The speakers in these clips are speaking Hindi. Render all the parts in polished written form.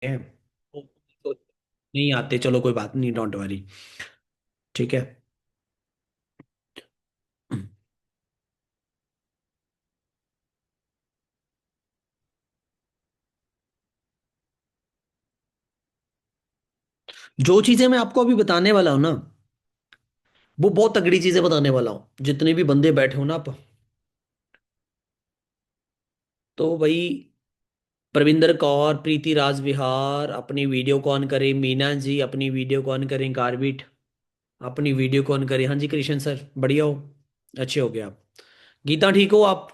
हैं। तो नहीं आते, चलो कोई बात नहीं, डोंट वरी। ठीक है। जो चीजें मैं आपको अभी बताने वाला हूं ना, वो बहुत तगड़ी चीजें बताने वाला हूँ। जितने भी बंदे बैठे हो ना आप, तो भाई प्रविंदर कौर, प्रीति राज विहार अपनी वीडियो को ऑन करें, मीना जी अपनी वीडियो को ऑन करें, कारबिट अपनी वीडियो को ऑन करें। हाँ जी कृष्ण सर, बढ़िया हो, अच्छे हो गए आप। गीता ठीक हो आप?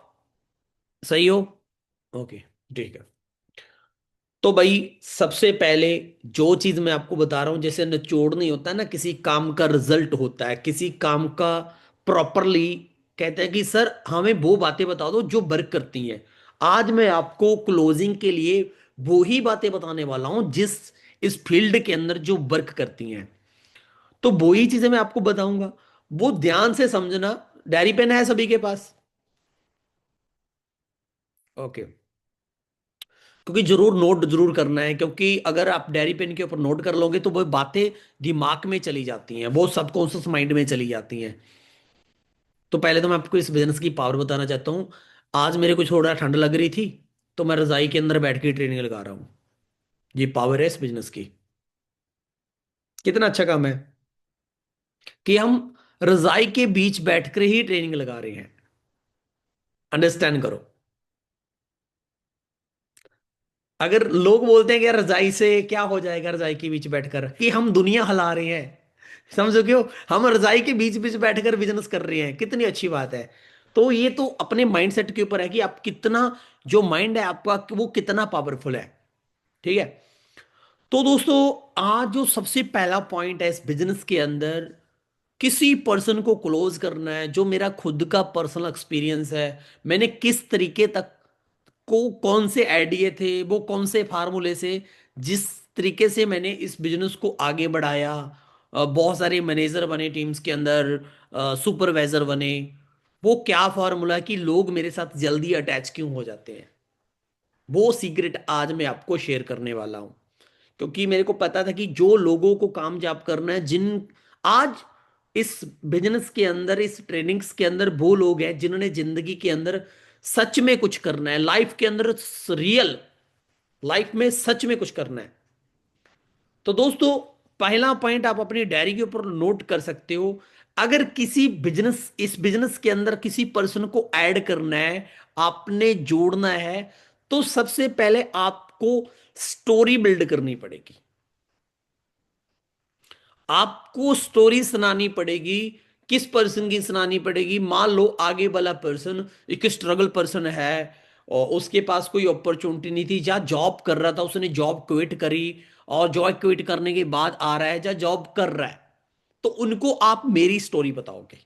सही हो? ओके, ठीक है। तो भाई सबसे पहले जो चीज मैं आपको बता रहा हूं, जैसे निचोड़ नहीं होता ना, किसी काम का रिजल्ट होता है, किसी काम का प्रॉपरली कहते हैं कि सर हमें वो बातें बता दो जो वर्क करती हैं। आज मैं आपको क्लोजिंग के लिए वो ही बातें बताने वाला हूं जिस इस फील्ड के अंदर जो वर्क करती हैं। तो वो ही चीजें मैं आपको बताऊंगा, वो ध्यान से समझना। डायरी पेन है सभी के पास? ओके। क्योंकि जरूर नोट जरूर करना है, क्योंकि अगर आप डायरी पेन के ऊपर नोट कर लोगे तो वो बातें दिमाग में चली जाती हैं, वो सबकॉन्शियस माइंड में चली जाती हैं। तो पहले तो मैं आपको इस बिजनेस की पावर बताना चाहता हूँ। आज मेरे को थोड़ा ठंड लग रही थी, तो मैं रजाई के अंदर बैठ के ट्रेनिंग लगा रहा हूँ। ये पावर है इस बिजनेस की। कितना अच्छा काम है कि हम रजाई के बीच बैठकर ही ट्रेनिंग लगा रहे हैं। अंडरस्टैंड करो। अगर लोग बोलते हैं कि यार रजाई से क्या हो जाएगा, रजाई के बीच बैठकर, कि हम दुनिया हिला रहे हैं। समझो क्यों? हम रजाई के बीच बीच बैठकर बिजनेस कर रहे हैं, कितनी अच्छी बात है। तो ये तो अपने माइंडसेट के ऊपर है कि आप कितना, जो माइंड है आपका वो कितना पावरफुल है। ठीक है। तो दोस्तों, आज जो सबसे पहला पॉइंट है इस बिजनेस के अंदर, किसी पर्सन को क्लोज करना है, जो मेरा खुद का पर्सनल एक्सपीरियंस है। मैंने किस तरीके तक को कौन से आइडिया थे, वो कौन से फार्मूले से, जिस तरीके से मैंने इस बिजनेस को आगे बढ़ाया। बहुत सारे मैनेजर बने टीम्स के अंदर, सुपरवाइजर बने। वो क्या फार्मूला है कि लोग मेरे साथ जल्दी अटैच क्यों हो जाते हैं, वो सीक्रेट आज मैं आपको शेयर करने वाला हूं। क्योंकि मेरे को पता था कि जो लोगों को कामयाब करना है, जिन आज इस बिजनेस के अंदर, इस ट्रेनिंग्स के अंदर वो लोग हैं जिन्होंने जिंदगी के अंदर सच में कुछ करना है, लाइफ के अंदर रियल लाइफ में सच में कुछ करना है। तो दोस्तों, पहला पॉइंट आप अपनी डायरी के ऊपर नोट कर सकते हो। अगर किसी बिजनेस इस बिजनेस के अंदर किसी पर्सन को ऐड करना है, आपने जोड़ना है, तो सबसे पहले आपको स्टोरी बिल्ड करनी पड़ेगी। आपको स्टोरी सुनानी पड़ेगी। किस पर्सन की सुनानी पड़ेगी? मान लो आगे वाला पर्सन एक स्ट्रगल पर्सन है, और उसके पास कोई अपॉर्चुनिटी नहीं थी, या जॉब कर रहा था, उसने जॉब क्विट करी, और जॉब क्विट करने के बाद आ रहा है या जॉब कर रहा है। तो उनको आप मेरी स्टोरी बताओगे।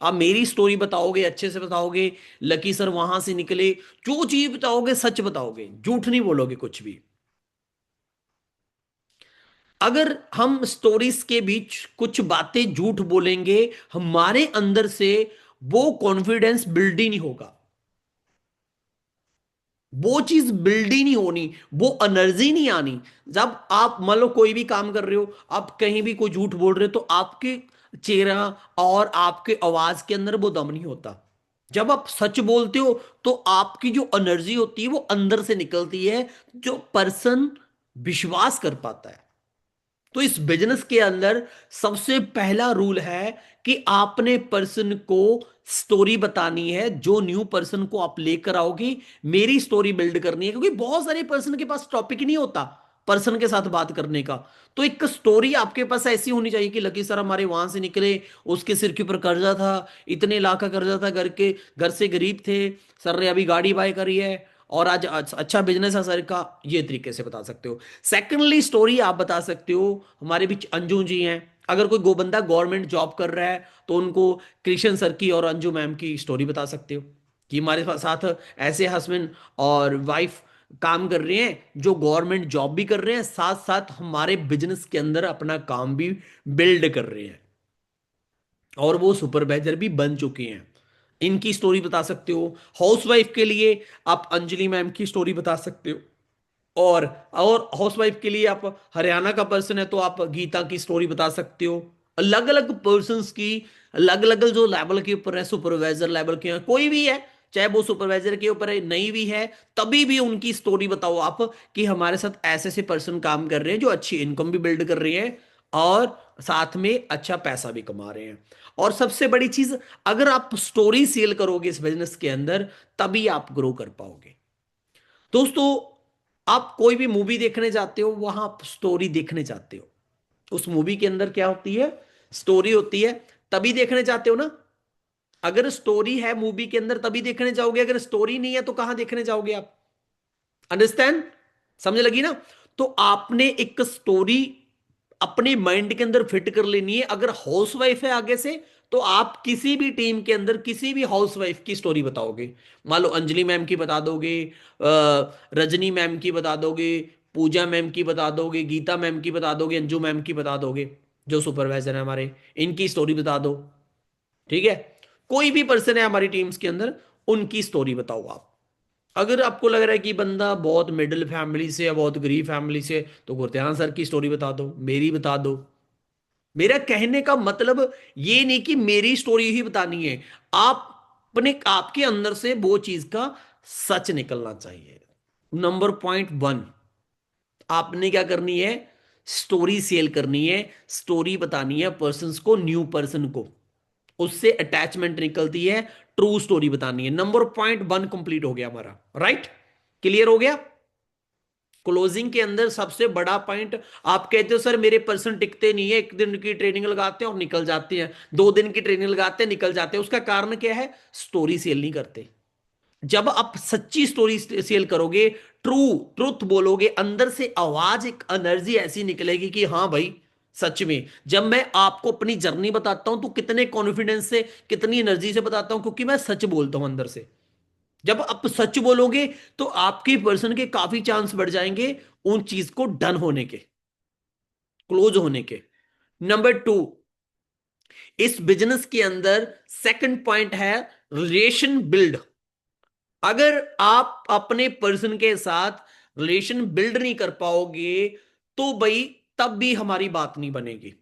आप मेरी स्टोरी बताओगे, अच्छे से बताओगे। लकी सर वहां से निकले, जो चीज बताओगे सच बताओगे, झूठ नहीं बोलोगे कुछ भी। अगर हम स्टोरीज के बीच कुछ बातें झूठ बोलेंगे, हमारे अंदर से वो कॉन्फिडेंस बिल्ड ही नहीं होगा, वो चीज बिल्ड ही नहीं होनी, वो एनर्जी नहीं आनी। जब आप मान लो कोई भी काम कर रहे हो, आप कहीं भी कोई झूठ बोल रहे हो, तो आपके चेहरा और आपके आवाज के अंदर वो दम नहीं होता। जब आप सच बोलते हो, तो आपकी जो एनर्जी होती है वो अंदर से निकलती है, जो पर्सन विश्वास कर पाता है। तो इस बिजनेस के अंदर सबसे पहला रूल है कि आपने पर्सन को स्टोरी बतानी है। जो न्यू पर्सन को आप लेकर आओगे, मेरी स्टोरी बिल्ड करनी है, क्योंकि बहुत सारे पर्सन के पास टॉपिक नहीं होता पर्सन के साथ बात करने का। तो एक स्टोरी आपके पास ऐसी होनी चाहिए कि लकी सर हमारे वहां से निकले, उसके सिर के ऊपर कर्जा था, इतने लाख का कर्जा था, घर से गरीब थे, सर ने अभी गाड़ी बाय करी है, और आज अच्छा बिजनेस है सर का। ये तरीके से बता सकते हो। सेकेंडली स्टोरी आप बता सकते हो, हमारे बीच अंजू जी हैं। अगर कोई बंदा गवर्नमेंट जॉब कर रहा है, तो उनको कृष्ण सर की और अंजू मैम की स्टोरी बता सकते हो कि हमारे साथ ऐसे हस्बैंड और वाइफ काम कर रहे हैं, जो गवर्नमेंट जॉब भी कर रहे हैं, साथ साथ हमारे बिजनेस के अंदर अपना काम भी बिल्ड कर रहे हैं, और वो सुपरवाइजर भी बन चुके हैं। इनकी स्टोरी बता सकते हो। हाउसवाइफ के लिए आप अंजलि मैम की स्टोरी बता सकते हो। और हाउसवाइफ के लिए, आप हरियाणा का पर्सन है तो आप गीता की स्टोरी बता सकते हो। अलग अलग पर्सन्स की अलग अलग जो लेवल के ऊपर है, सुपरवाइजर लेवल के हैं, कोई भी है, चाहे वो सुपरवाइजर के ऊपर है नहीं भी है, तभी भी उनकी स्टोरी बताओ आप, कि हमारे साथ ऐसे ऐसे पर्सन काम कर रहे हैं जो अच्छी इनकम भी बिल्ड कर रहे हैं और साथ में अच्छा पैसा भी कमा रहे हैं। और सबसे बड़ी चीज, अगर आप स्टोरी सेल करोगे इस बिजनेस के अंदर, तभी आप ग्रो कर पाओगे। दोस्तों, आप कोई भी मूवी देखने जाते हो, वहां आप स्टोरी देखने जाते हो, उस मूवी के अंदर क्या होती है, स्टोरी होती है, तभी देखने जाते हो ना। अगर स्टोरी है मूवी के अंदर तभी देखने जाओगे, अगर स्टोरी नहीं है तो कहां देखने जाओगे आप? अंडरस्टैंड? समझ लगी ना? तो आपने एक स्टोरी अपने माइंड के अंदर फिट कर लेनी है। अगर हाउसवाइफ है आगे से, तो आप किसी भी टीम के अंदर किसी भी हाउसवाइफ की स्टोरी बताओगे। मान लो अंजलि मैम की बता दोगे, रजनी मैम की बता दोगे, पूजा मैम की बता दोगे, गीता मैम की बता दोगे, अंजू मैम की बता दोगे, जो सुपरवाइजर है हमारे, इनकी स्टोरी बता दो। ठीक है? कोई भी पर्सन है हमारी टीम्स के अंदर, उनकी स्टोरी बताओ आप। अगर आपको लग रहा है कि बंदा बहुत मिडिल फैमिली से है, बहुत गरीब फैमिली से, तो गुरध्यान सर की स्टोरी बता दो, मेरी बता दो। मेरा कहने का मतलब ये नहीं कि मेरी स्टोरी ही बतानी है, आप अपने आपके अंदर से वो चीज का सच निकलना चाहिए। नंबर पॉइंट वन, आपने क्या करनी है, स्टोरी सेल करनी है, स्टोरी बतानी है पर्सन्स को, न्यू पर्सन को, उससे अटैचमेंट निकलती है, ट्रू स्टोरी बतानी है। नंबर पॉइंट वन कंप्लीट हो गया हमारा, राइट? क्लियर हो गया? क्लोजिंग के अंदर सबसे बड़ा पॉइंट, आप कहते हो सर मेरे पर्सन टिकते नहीं है, एक दिन की ट्रेनिंग लगाते हैं और निकल जाते हैं, 2 दिन की ट्रेनिंग लगाते हैं निकल जाते हैं, उसका कारण क्या है? स्टोरी सेल नहीं करते। जब आप सच्ची स्टोरी सेल करोगे, ट्रू ट्रुथ बोलोगे, अंदर से आवाज, एक एनर्जी ऐसी निकलेगी कि हाँ भाई, सच में। जब मैं आपको अपनी जर्नी बताता हूं तो कितने कॉन्फिडेंस से, कितनी एनर्जी से बताता हूं, क्योंकि मैं सच बोलता हूं अंदर से। जब आप सच बोलोगे तो आपकी पर्सन के काफी चांस बढ़ जाएंगे उन चीज को डन होने के, क्लोज होने के। नंबर टू, इस बिजनेस के अंदर सेकंड पॉइंट है रिलेशन बिल्ड। अगर आप अपने पर्सन के साथ रिलेशन बिल्ड नहीं कर पाओगे, तो भाई तब भी हमारी बात नहीं बनेगी।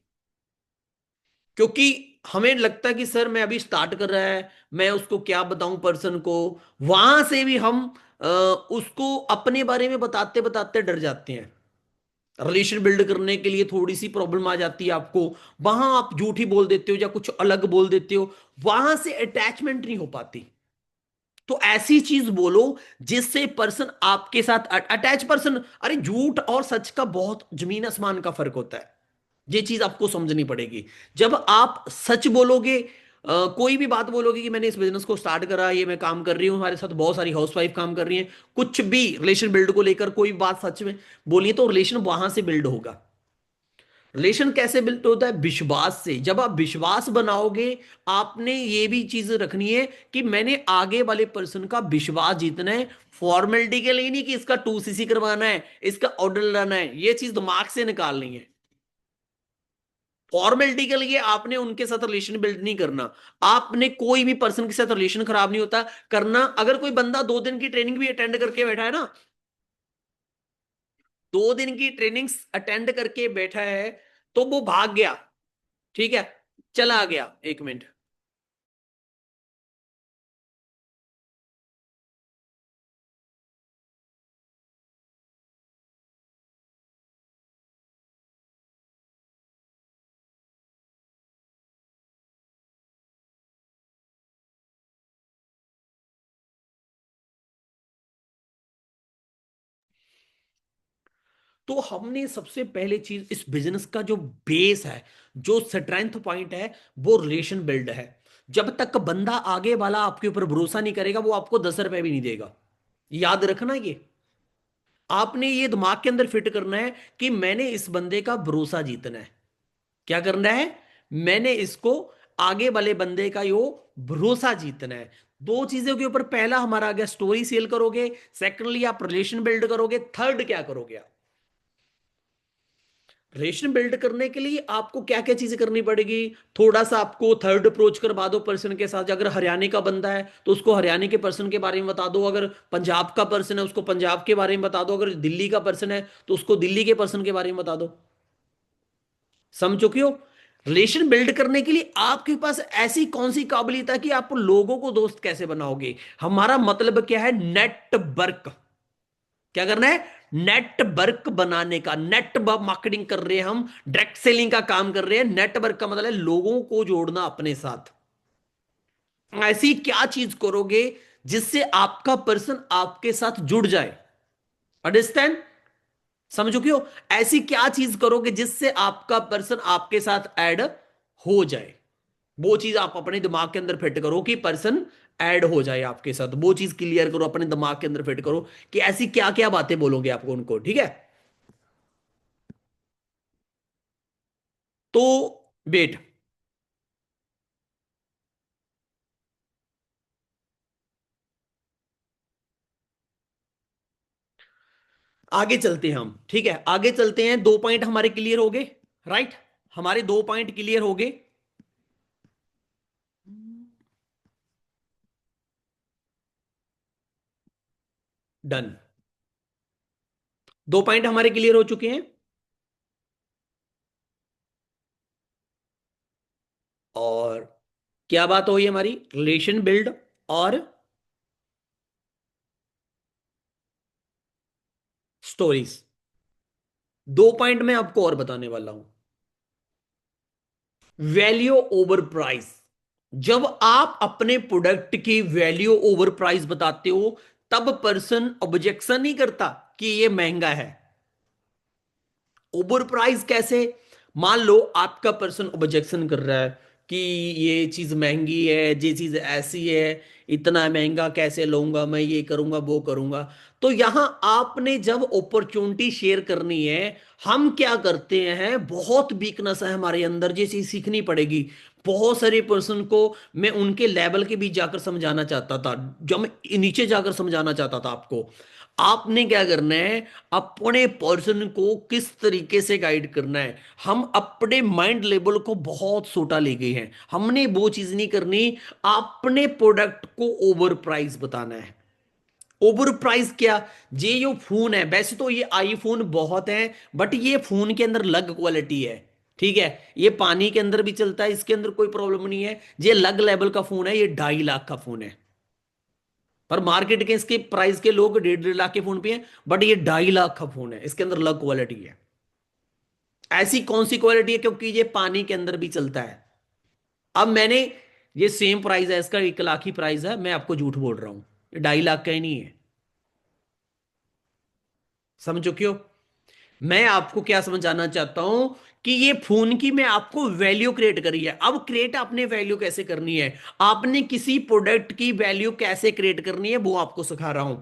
क्योंकि हमें लगता है कि सर मैं अभी स्टार्ट कर रहा है, मैं उसको क्या बताऊं पर्सन को, वहां से भी हम उसको अपने बारे में बताते बताते डर जाते हैं। रिलेशन बिल्ड करने के लिए थोड़ी सी प्रॉब्लम आ जाती है आपको, वहां आप झूठ ही बोल देते हो या कुछ अलग बोल देते हो, वहां से अटैचमेंट नहीं हो पाती। तो ऐसी चीज बोलो जिससे पर्सन आपके साथ अटैच पर्सन। अरे झूठ और सच का बहुत जमीन आसमान का फर्क होता है, ये चीज आपको समझनी पड़ेगी। जब आप सच बोलोगे, कोई भी बात बोलोगे कि मैंने इस बिजनेस को स्टार्ट करा, ये मैं काम कर रही हूँ, हमारे साथ बहुत सारी हाउसवाइफ काम कर रही हैं, कुछ भी रिलेशन बिल्ड को लेकर कोई बात सच में बोलिए, तो रिलेशन वहां से बिल्ड होगा। रिलेशन कैसे बिल्ड होता है? विश्वास से। जब आप विश्वास बनाओगे, आपने ये भी चीज रखनी है कि मैंने आगे वाले पर्सन का विश्वास जीतना है, फॉर्मेलिटी के लिए नहीं कि इसका 2cc करवाना है, इसका ऑर्डर लाना है, ये चीज दिमाग से निकालनी है। फॉर्मेलिटी के लिए आपने उनके साथ रिलेशन बिल्ड नहीं करना। आपने कोई भी पर्सन के साथ रिलेशन खराब नहीं होता करना। अगर कोई बंदा 2 दिन की ट्रेनिंग भी अटेंड करके बैठा है ना, 2 दिन की ट्रेनिंग्स अटेंड करके बैठा है, तो वो भाग गया, ठीक है, चला गया, 1 मिनट। तो हमने सबसे पहले चीज, इस बिजनेस का जो बेस है, जो स्ट्रेंथ पॉइंट है, वो रिलेशन बिल्ड है। जब तक बंदा आगे वाला आपके ऊपर भरोसा नहीं करेगा, वो आपको 10 रुपए भी नहीं देगा। याद रखना ये, आपने ये दिमाग के अंदर फिट करना है कि मैंने इस बंदे का भरोसा जीतना है। क्या करना है? मैंने इसको, आगे वाले बंदे का यो भरोसा जीतना है। दो चीजों के ऊपर, पहला हमारा आ गया स्टोरी सेल करोगे, सेकंडली आप रिलेशन बिल्ड करोगे, थर्ड क्या करोगे आप? रिलेशन बिल्ड करने के लिए आपको क्या क्या चीजें करनी पड़ेगी? थोड़ा सा आपको थर्ड अप्रोच करवा दो पर्सन के साथ। अगर हरियाणा का बंदा है तो उसको हरियाणा के पर्सन के बारे में बता दो, अगर पंजाब का पर्सन है उसको पंजाब के बारे में बता दो, अगर दिल्ली का पर्सन है तो उसको दिल्ली के पर्सन के बारे में बता दो। समझ चुके हो? रिलेशन बिल्ड करने के लिए आपके पास ऐसी कौन सी काबिलियत है कि आप लोगों को दोस्त कैसे बनाओगे? हमारा मतलब क्या है? नेटवर्क। क्या करना है? नेटवर्क बनाने का। नेटवर्क मार्केटिंग कर रहे हैं हम, डायरेक्ट सेलिंग का काम कर रहे हैं। नेटवर्क का मतलब है लोगों को जोड़ना अपने साथ। ऐसी क्या चीज करोगे जिससे आपका पर्सन आपके साथ जुड़ जाए? अंडरस्टैंड? समझो क्यों? ऐसी क्या चीज करोगे जिससे आपका पर्सन आपके साथ ऐड हो जाए? वो चीज आप अपने दिमाग के अंदर फिट करो कि पर्सन ऐड हो जाए आपके साथ। वो चीज क्लियर करो, अपने दिमाग के अंदर फिट करो कि ऐसी क्या क्या बातें बोलोगे आपको उनको। ठीक है? तो वेट, आगे चलते हैं हम। ठीक है, आगे चलते हैं। दो पॉइंट हमारे क्लियर हो गए, राइट? हमारे दो पॉइंट क्लियर हो गए। डन। दो पॉइंट हमारे क्लियर हो चुके हैं। और क्या बात हुई हमारी? रिलेशन बिल्ड और स्टोरीज। दो पॉइंट मैं आपको और बताने वाला हूं। Value over price. जब आप अपने प्रोडक्ट की वैल्यू ओवर प्राइस बताते हो तब पर्सन ऑब्जेक्शन नहीं करता कि ये महंगा है। ओवर प्राइस कैसे? मान लो आपका पर्सन ऑब्जेक्शन कर रहा है कि ये चीज महंगी है, ये चीज ऐसी है, इतना महंगा कैसे लूंगा मैं, ये करूंगा वो करूंगा। तो यहां आपने जब अपॉर्चुनिटी शेयर करनी है, हम क्या करते हैं, बहुत वीकनेस है हमारे अंदर, ये चीज सीखनी पड़ेगी। बहुत सारे पर्सन को मैं उनके लेवल के बीच जाकर समझाना चाहता था, जब मैं नीचे जाकर समझाना चाहता था आपको। आपने क्या करना है, अपने पर्सन को किस तरीके से गाइड करना है। हम अपने माइंड लेवल को बहुत छोटा ले गए हैं, हमने वो चीज नहीं करनी। अपने प्रोडक्ट को ओवर प्राइस बताना है। ओवर प्राइस क्या? ये जो फोन है, वैसे तो ये आईफोन बहुत है, बट ये फोन के अंदर अलग क्वालिटी है। ठीक है, ये पानी के अंदर भी चलता है, इसके अंदर कोई प्रॉब्लम नहीं है। ये अलग लेवल का फोन है, ये 2.5 लाख का फोन है। पर मार्केट के इसके प्राइस के लोग 1.5 1.5 लाख के फोन पे हैं, बट ये 2.5 लाख का फोन है, इसके अंदर अलग क्वालिटी है। ऐसी कौन सी क्वालिटी है? क्योंकि ये पानी के अंदर भी चलता है। अब मैंने, ये सेम प्राइस है इसका, 1 लाख ही प्राइस है, मैं आपको झूठ बोल रहा हूं, ये 2.5 लाख का ही नहीं है। समझ चुके हो? मैं आपको क्या समझाना चाहता हूं कि ये फोन की मैं आपको वैल्यू क्रिएट करी है। अब क्रिएट आपने वैल्यू कैसे करनी है, आपने किसी प्रोडक्ट की वैल्यू कैसे क्रिएट करनी है, वो आपको सिखा रहा हूं।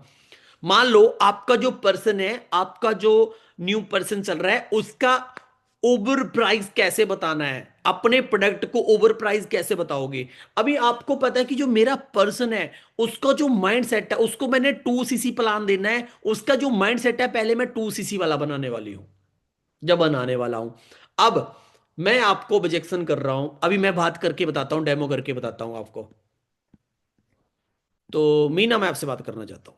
मान लो आपका जो पर्सन है, आपका जो न्यू पर्सन चल रहा है, उसका ओवर प्राइस कैसे बताना है, अपने प्रोडक्ट को ओवर प्राइस कैसे बताओगे? अभी आपको पता है कि जो मेरा पर्सन है, उसका जो माइंड सेट है, उसको मैंने 2cc प्लान देना है। उसका जो माइंड सेट है, पहले मैं 2cc वाला बनाने वाली हूं, जब बनाने वाला हूं। अब मैं आपको ऑब्जेक्शन कर रहा हूं, अभी मैं बात करके बताता हूं, डेमो करके बताता हूं आपको। तो मीना, मैं आपसे बात करना चाहता हूं,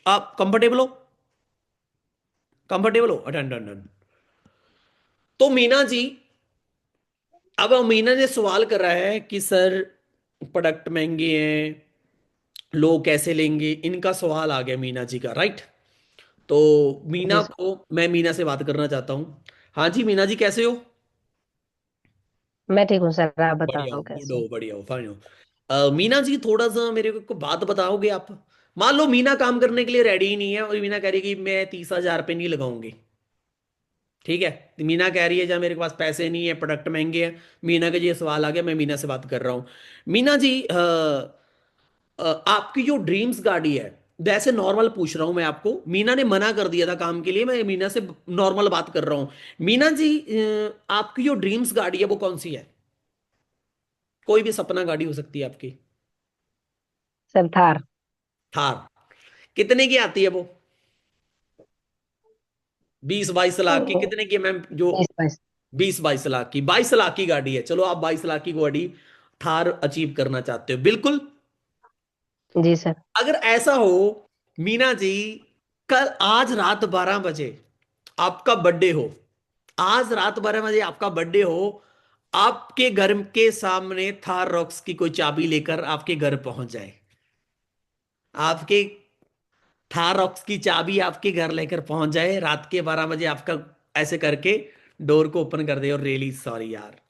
आप कंफर्टेबल हो? कंफर्टेबल हो? Done done done. तो मीना जी, अब मीना ने सवाल करा है कि सर प्रोडक्ट महंगे हैं, लोग कैसे लेंगे, इनका सवाल आ गया मीना जी का, राइट? तो जी मीना सर। को मैं मीना से बात करना चाहता हूँ। हाँ जी मीना जी, कैसे हो? मैं ठीक हूँ सर, आप बढ़िया हो, बताओ गुड कैसे हो। हो, बढ़िया हो, फाइन हो। मीना जी, थोड़ा सा मेरे को बात बताओगे आप? मान लो मीना काम करने के लिए रेडी ही नहीं है और मीना कह रही है कि मैं 30,000 रुपये नहीं लगाऊंगी। ठीक है, तो मीना कह रही है जब मेरे पास पैसे नहीं है, प्रोडक्ट महंगे हैं। मीना का ये सवाल आ गया, मैं मीना से बात कर रहा हूँ। मीना जी, आपकी जो ड्रीम्स गाड़ी है, वैसे नॉर्मल पूछ रहा हूं मैं आपको, मीना ने मना कर दिया था काम के लिए, मैं मीना से नॉर्मल बात कर रहा हूं। मीना जी, आपकी जो ड्रीम्स गाड़ी है वो कौन सी है? कोई भी सपना गाड़ी हो सकती है आपकी। सर थार। कितने की आती है वो? 20-22 लाख की, कितने की मैम जो? 20-22। 20-22 लाख की, 22 लाख की गाड़ी है। चलो आप 22 लाख की गाड़ी थार अचीव करना चाहते हो, बिल्कुल। जी सर। अगर ऐसा हो मीना जी, कल आज रात 12 बजे आपका बर्थडे हो, आज रात 12 बजे आपका बर्थडे हो, आपके घर के सामने थार रॉक्स की कोई चाबी लेकर आपके घर पहुंच जाए, आपके थार रॉक्स की चाबी आपके घर लेकर पहुंच जाए रात के 12 बजे, आपका ऐसे करके डोर को ओपन कर दे, और रियली सॉरी यार।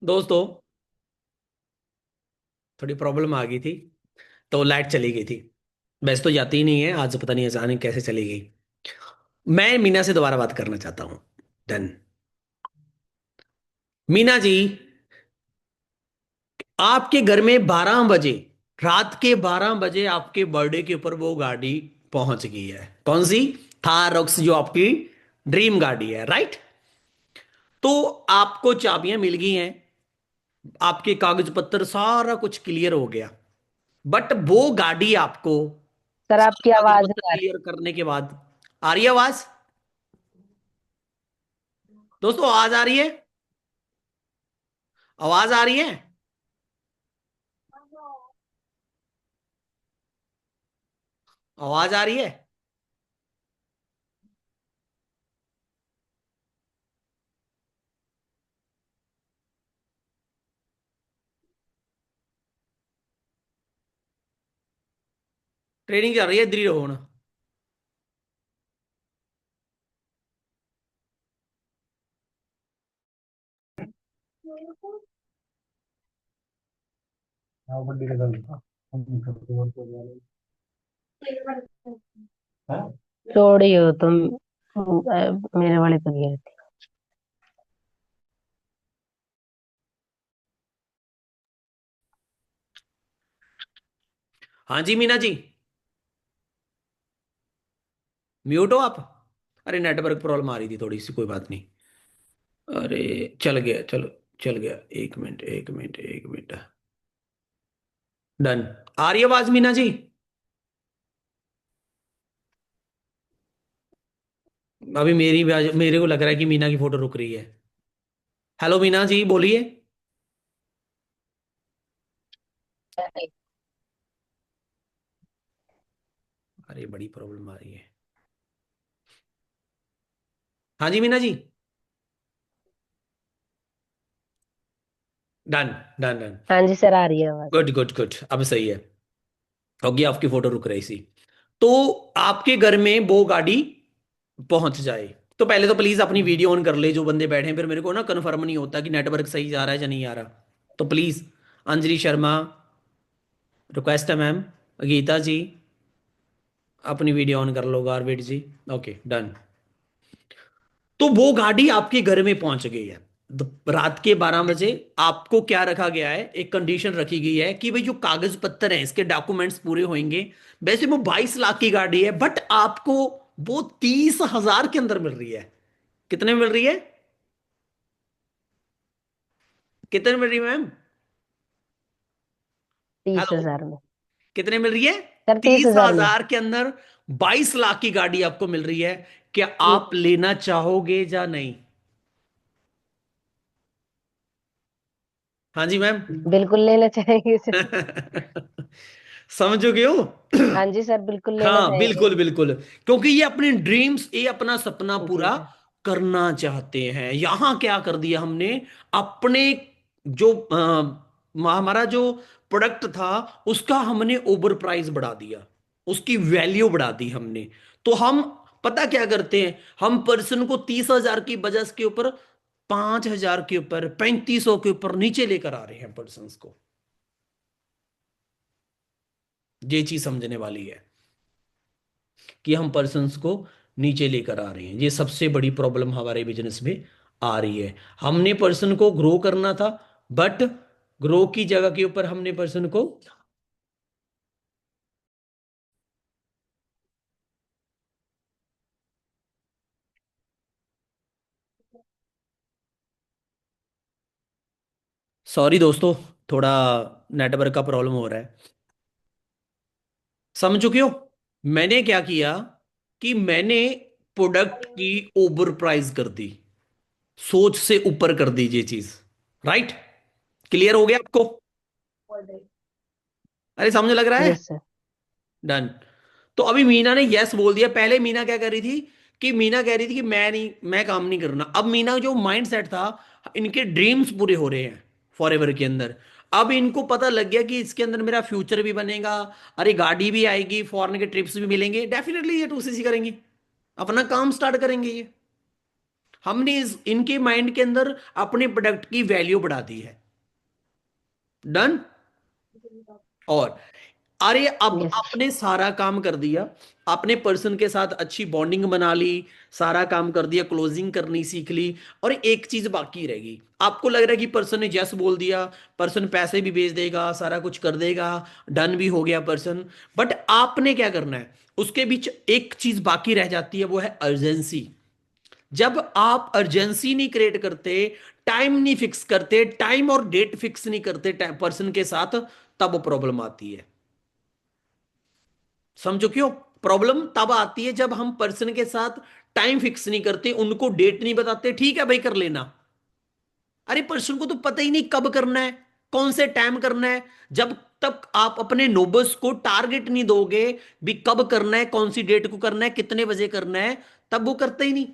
दोस्तों, थोड़ी प्रॉब्लम आ गई थी, तो लाइट चली गई थी। वैसे तो जाती ही नहीं है, आज पता नहीं अचानक कैसे चली गई। मैं मीना से दोबारा बात करना चाहता हूँ। डन। मीना जी, आपके घर में 12 बजे, रात के 12 बजे आपके बर्थडे के ऊपर वो गाड़ी पहुंच गई है। कौन सी? थार रॉक्स, जो आपकी ड्रीम गाड़ी है, राइट? तो आपको चाबियां मिल गई हैं, आपके कागज पत्र सारा कुछ क्लियर हो गया, बट वो गाड़ी आपको सर आपकी सारे कागज आवाज पत्र नहीं आ रही। क्लियर करने के बाद, आ रही है आवाज? दोस्तों आवाज आ रही है? आवाज आ रही है? आवाज आ रही है? ट्रेनिंग चल रही है, इधर ही रहो ना। हाँ, बड़ी का गल था। थोड़ी हो तुम। मेरे वाले पे गए थे। हाँ जी मीना जी, म्यूट हो आप? अरे नेटवर्क प्रॉब्लम आ रही थी थोड़ी सी, कोई बात नहीं। अरे चल गया, चलो चल गया। एक मिनट, एक मिनट, एक मिनट। डन। आ रही है आवाज मीना जी? अभी मेरी भी मेरे को लग रहा है कि मीना की फोटो रुक रही है। हेलो मीना जी, बोलिए। अरे बड़ी प्रॉब्लम आ रही है। हाँ जी Meena ji. Done, done, done. हाँ जी सर, आ रही है आवाज। गुड, गुड, गुड, अब सही है। होगी, आपकी फोटो रुक रही सी। तो आपके घर में वो गाड़ी पहुंच जाए, तो पहले तो प्लीज अपनी वीडियो ऑन कर ले जो बंदे बैठे हैं, फिर मेरे को ना कन्फर्म नहीं होता कि नेटवर्क सही जा रहा है या नहीं आ रहा। तो प्लीज, अंजलि शर्मा, रिक्वेस्ट है मैम। गीता जी, अपनी वीडियो ऑन कर लो। गारवेट जी, ओके डन। तो वो गाड़ी आपके घर में पहुंच गई है। रात के 12 बजे आपको क्या रखा गया है, एक कंडीशन रखी गई है कि भाई जो कागज पत्तर हैं, इसके डॉक्यूमेंट्स पूरे होंगे। वैसे वो 22 लाख की गाड़ी है, बट आपको वो 30,000 के अंदर मिल रही है। कितने में मिल रही है? कितने में मिल रही है मैम? 30 हेलो, हजार में। कितने मिल रही है? सर तीस तीस हजार में। हजार के अंदर 22 लाख की गाड़ी आपको मिल रही है। क्या जी, आप लेना चाहोगे या नहीं? हाँ जी मैम। बिल्कुल लेना चाहेंगे सर। समझोगे हो? हाँ जी सर, बिल्कुल लेना हाँ चाहेंगे। बिल्कुल, बिल्कुल। क्योंकि ये अपने ड्रीम्स, ये अपना सपना जी पूरा सर। करना चाहते हैं। यहां क्या कर दिया हमने, अपने जो हमारा जो प्रोडक्ट था, उसका हमने ओवर प्राइस बढ़ा दिया, उसकी वैल्यू बढ़ा दी हमने। तो हम पता क्या करते हैं, हम पर्सन को 30,000 की बजाय के ऊपर 5,000 के ऊपर, 3500 के ऊपर नीचे लेकर आ रहे हैं पर्सन को। ये चीज समझने वाली है कि हम पर्सन्स को नीचे लेकर आ रहे हैं। ये सबसे बड़ी प्रॉब्लम हमारे बिजनेस में आ रही है। हमने पर्सन को ग्रो करना था, बट ग्रो की जगह के ऊपर हमने पर्सन को, सॉरी दोस्तों, थोड़ा नेटवर्क का प्रॉब्लम हो रहा है। समझ चुके हो? मैंने क्या किया कि मैंने प्रोडक्ट की ओवर प्राइस कर दी, सोच से ऊपर कर दी ये चीज। राइट? क्लियर हो गया आपको? अरे समझ लग रहा है? Yes sir. डन। तो अभी मीना ने यस बोल दिया। पहले मीना क्या कर रही थी कि मीना कह रही थी कि मैं नहीं, मैं काम नहीं करना। अब मीना जो माइंड सेट था, इनके ड्रीम्स पूरे हो रहे हैं फॉर एवर के अंदर। अब इनको पता लग गया कि इसके अंदर मेरा फ्यूचर भी बनेगा, अरे गाड़ी भी आएगी, फॉरेन के ट्रिप्स भी मिलेंगे, डेफिनेटली ये 2CC करेंगी, अपना काम स्टार्ट करेंगे ये। हमने इनके माइंड के अंदर अपने प्रोडक्ट की वैल्यू बढ़ा दी है। डन। और अरे अब यस सर। आपने सारा काम कर दिया, आपने पर्सन के साथ अच्छी बॉन्डिंग बना ली, सारा काम कर दिया, क्लोजिंग करनी सीख ली, और एक चीज बाकी रहेगी। आपको लग रहा है कि पर्सन ने जस बोल दिया, पर्सन पैसे भी भेज देगा, सारा कुछ कर देगा, डन भी हो गया पर्सन। बट आपने क्या करना है, उसके बीच एक चीज बाकी रह जाती है, वो है अर्जेंसी। जब आप अर्जेंसी नहीं क्रिएट करते, टाइम नहीं फिक्स करते, टाइम और डेट फिक्स नहीं करते पर्सन के साथ, तब प्रॉब्लम आती है। समझो क्यों? प्रॉब्लम तब आती है जब हम पर्सन के साथ टाइम फिक्स नहीं करते, उनको डेट नहीं बताते, ठीक है भाई कर लेना। अरे पर्सन को तो पता ही नहीं कब करना है, कौन से टाइम करना है। जब तक आप अपने नोबर्स को टारगेट नहीं दोगे भी कब करना है, कौन सी डेट को करना है, कितने बजे करना है, तब वो करते ही नहीं।